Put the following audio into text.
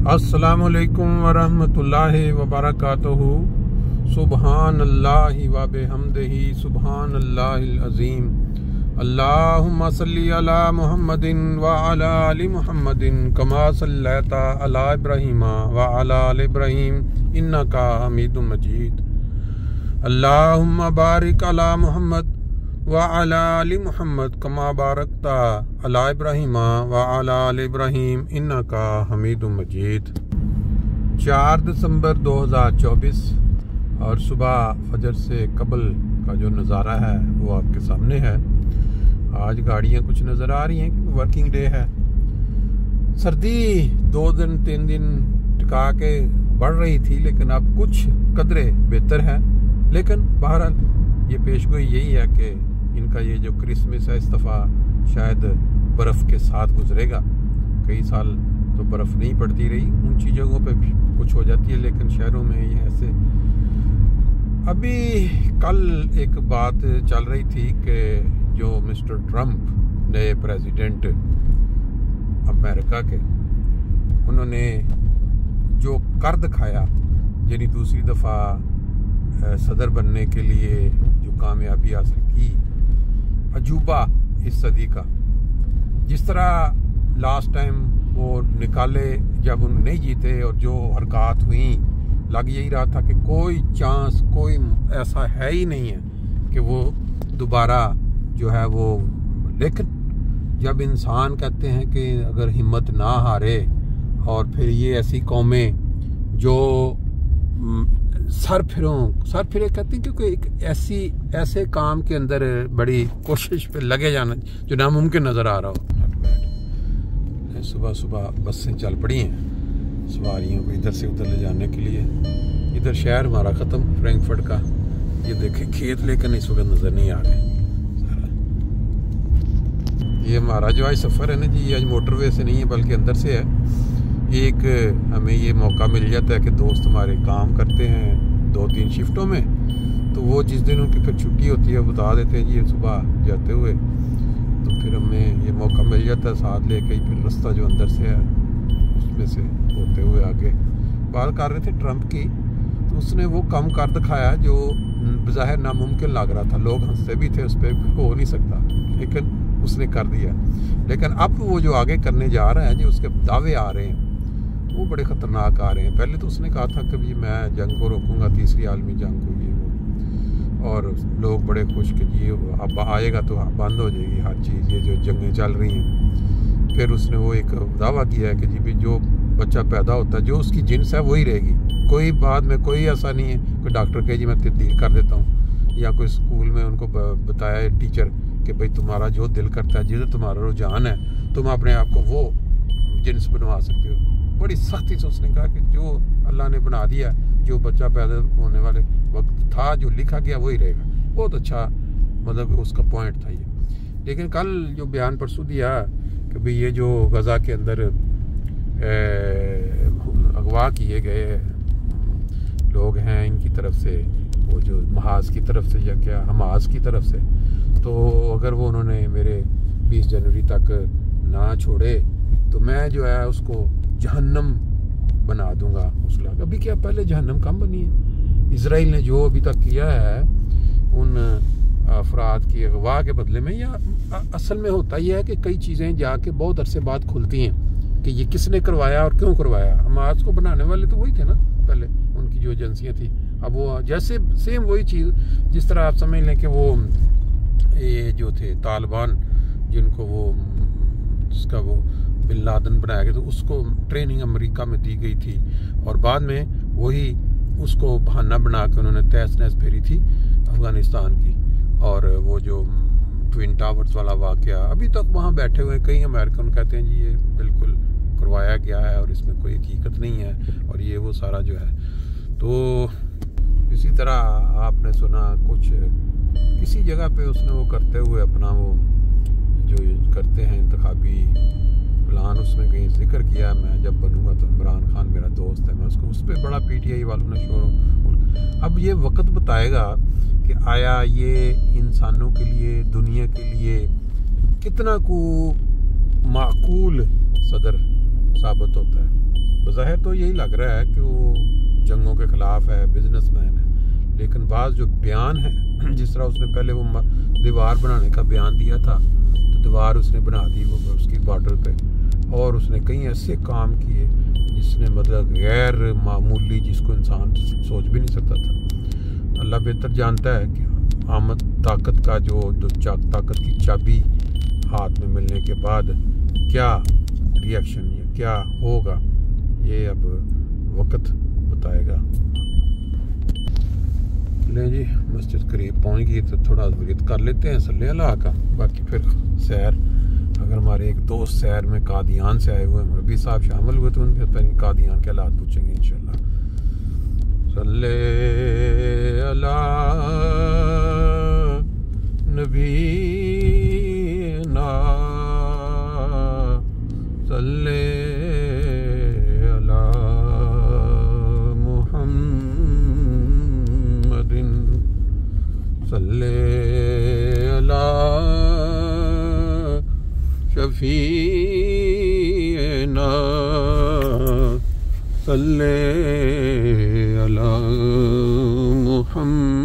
अस्सलामुअलैकुम वरहमतुल्लाहि वबरकातुहू। सुबहानल्लाहि व बिहम्दिही सुबहानल्लाहिल अज़ीम। अल्लाहुम्मा सल्ली अला मुहम्मदिन व अला आलि मुहम्मदिन कमा सल्लैता अला इब्राहीम व अला आलि इब्राहीम इन्नका हमीदुम मजीद। अल्लाहुम्मा बारिक अला मुहम्मद व अला आलि मुहम्मद कमा बारकता अला इब्राहीम व अला आलि इब्राहीम इन्नका हमीदुम मजीद। 4 दिसंबर 2024 और सुबह फजर से कबल का जो नज़ारा है वो आपके सामने है। आज गाड़ियाँ कुछ नज़र आ रही हैं क्योंकि वर्किंग डे है। सर्दी 2 दिन 3 दिन टिका के बढ़ रही थी, लेकिन अब कुछ कदरे बेहतर है। लेकिन बहरहाल ये पेशगोई यही है कि इनका ये जो क्रिसमस है इस दफ़ा शायद बर्फ़ के साथ गुजरेगा। कई साल तो बर्फ़ नहीं पड़ती रही, ऊंची जगहों पे कुछ हो जाती है, लेकिन शहरों में ये ऐसे। अभी कल एक बात चल रही थी कि जो मिस्टर ट्रंप नए प्रेसिडेंट अमेरिका के, उन्होंने जो कर दिखाया, यानी दूसरी दफ़ा सदर बनने के लिए जो कामयाबी हासिल की, अजूबा इस सदी का। जिस तरह लास्ट टाइम वो निकाले जब उन नहीं जीते और जो हरकत हुई, लग यही रहा था कि कोई चांस, कोई ऐसा है ही नहीं है कि वो दोबारा जो है वो। लेकिन जब इंसान कहते हैं कि अगर हिम्मत ना हारे, और फिर ये ऐसी कौमें जो सर फिरे कहते हैं, क्योंकि एक ऐसे काम के अंदर बड़ी कोशिश पे लगे जाना जो नामुमकिन नज़र आ रहा हो। सुबह सुबह बसें चल पड़ी हैं सवारियों को इधर से उधर ले जाने के लिए। इधर शहर हमारा ख़त्म फ्रैंकफर्ट का। ये देखें खेत, लेकिन इस वक्त नज़र नहीं आ रहे सारा। ये हमारा जो आज सफ़र है ना जी, ये आज मोटरवे से नहीं है बल्कि अंदर से है। एक हमें ये मौका मिल जाता है कि दोस्त हमारे काम करते हैं 2-3 शिफ्टों में, तो वो जिस दिन उनकी फिर छुट्टी होती है बता देते हैं जी सुबह जाते हुए, तो फिर हमें ये मौका मिल जाता है साथ लेके ही। फिर रास्ता जो अंदर से है उसमें से होते हुए आगे। बात कर रहे थे ट्रंप की, तो उसने वो कम कर दिखाया जो बज़ाहिर नामुमकिन लग रहा था। लोग हंसते भी थे उस पर, हो नहीं सकता, लेकिन उसने कर दिया। लेकिन अब वो जो आगे करने जा रहा है जी, उसके दावे आ रहे हैं वो बड़े ख़तरनाक आ रहे हैं। पहले तो उसने कहा था कि भी मैं जंग को रोकूंगा, तीसरी आलमी जंग को, ये वो, और लोग बड़े खुश कि जी अब आएगा तो बंद हो जाएगी हर चीज़, ये जो जंगें चल रही हैं। फिर उसने वो एक दावा किया है कि जी भी जो बच्चा पैदा होता है, जो उसकी जिन्स है वही रहेगी। कोई बाद में कोई ऐसा नहीं है कोई डॉक्टर कहे जी मैं तब्दील कर देता हूँ, या कोई स्कूल में उनको बताया टीचर कि भाई तुम्हारा जो दिल करता है, जिधर तुम्हारा रुझान है, तुम अपने आप को वो जिन्स बनवा सकते हो। बड़ी सख्ती से उसने कहा कि जो अल्लाह ने बना दिया, जो बच्चा पैदा होने वाले वक्त था, जो लिखा गया वही रहेगा। बहुत अच्छा मतलब उसका पॉइंट था ये। लेकिन कल जो बयान परसों दिया कि भाई ये जो गज़ा के अंदर अगवा किए गए लोग हैं, इनकी तरफ से, वो जो महाज की तरफ से या क्या हमास की तरफ से, तो अगर वो उन्होंने मेरे 20 जनवरी तक ना छोड़े तो मैं जो है उसको जहन्नम बना दूंगा। उस लाख अभी क्या पहले जहन्नम कम बनी है। इजराइल ने जो अभी तक किया है उन अफराद की अगवा के बदले में, या असल में होता यह है कि कई चीज़ें जाके बहुत अरसे बाद खुलती हैं कि ये किसने करवाया और क्यों करवाया। हमास को बनाने वाले तो वही थे ना पहले, उनकी जो एजेंसियाँ थी। अब वो जैसे सेम वही चीज़, जिस तरह आप समझ लें कि वो ये जो थे तालिबान, जिनको वो जिसका वो बिन लादेन बनाया गया, तो उसको ट्रेनिंग अमेरिका में दी गई थी, और बाद में वही उसको बहाना बना के उन्होंने तहस नहस फेरी थी अफ़गानिस्तान की। और वो जो ट्विन टावर्स वाला वाक़या, अभी तक वहाँ बैठे हुए कई अमेरिकन कहते हैं जी ये बिल्कुल करवाया गया है और इसमें कोई हकीकत नहीं है, और ये वो सारा जो है। तो इसी तरह आपने सुना कुछ किसी जगह पे उसने वो करते हुए अपना वो जो करते हैं इंतखाबी प्लान, उसमें कहीं जिक्र किया मैं जब बनूंगा तो इमरान खान मेरा दोस्त है, मैं उसको, उस पर बड़ा पीटीआई वालों ने शोर। अब ये वक्त बताएगा कि आया ये इंसानों के लिए, दुनिया के लिए कितना को माकूल सदर साबित होता है। बज़ाहिर तो यही लग रहा है कि वो जंगों के ख़िलाफ़ है, बिजनेसमैन है, लेकिन बाज़ जो बयान है, जिस तरह उसने पहले वो दीवार बनाने का बयान दिया था, तो दीवार उसने बना दी वो उसकी बॉर्डर पे, और उसने कई ऐसे काम किए जिसने मतलब गैर मामूली, जिसको इंसान सोच भी नहीं सकता था। अल्लाह बेहतर जानता है कि आमद ताकत का जो ताकत की चाबी हाथ में मिलने के बाद क्या रिएक्शन या क्या होगा, ये अब वक्त बताएगा। ले जी, मस्जिद करीब पहुंच गई तो थोड़ा विरद कर लेते हैं सल्ले अल्लाह का, बाकी फिर सैर। अगर हमारे एक दोस्त सैर में कादियान से आए हुए मौलवी साहब शामिल हुए तो उनके पहले कादियान के हालात पूछेंगे इंशाल्लाह। सल्ले अला नबी ना सल्ले अला मुहम्मदिन सल्ले अला शफीना सल्ले अला मुहम्मदिन।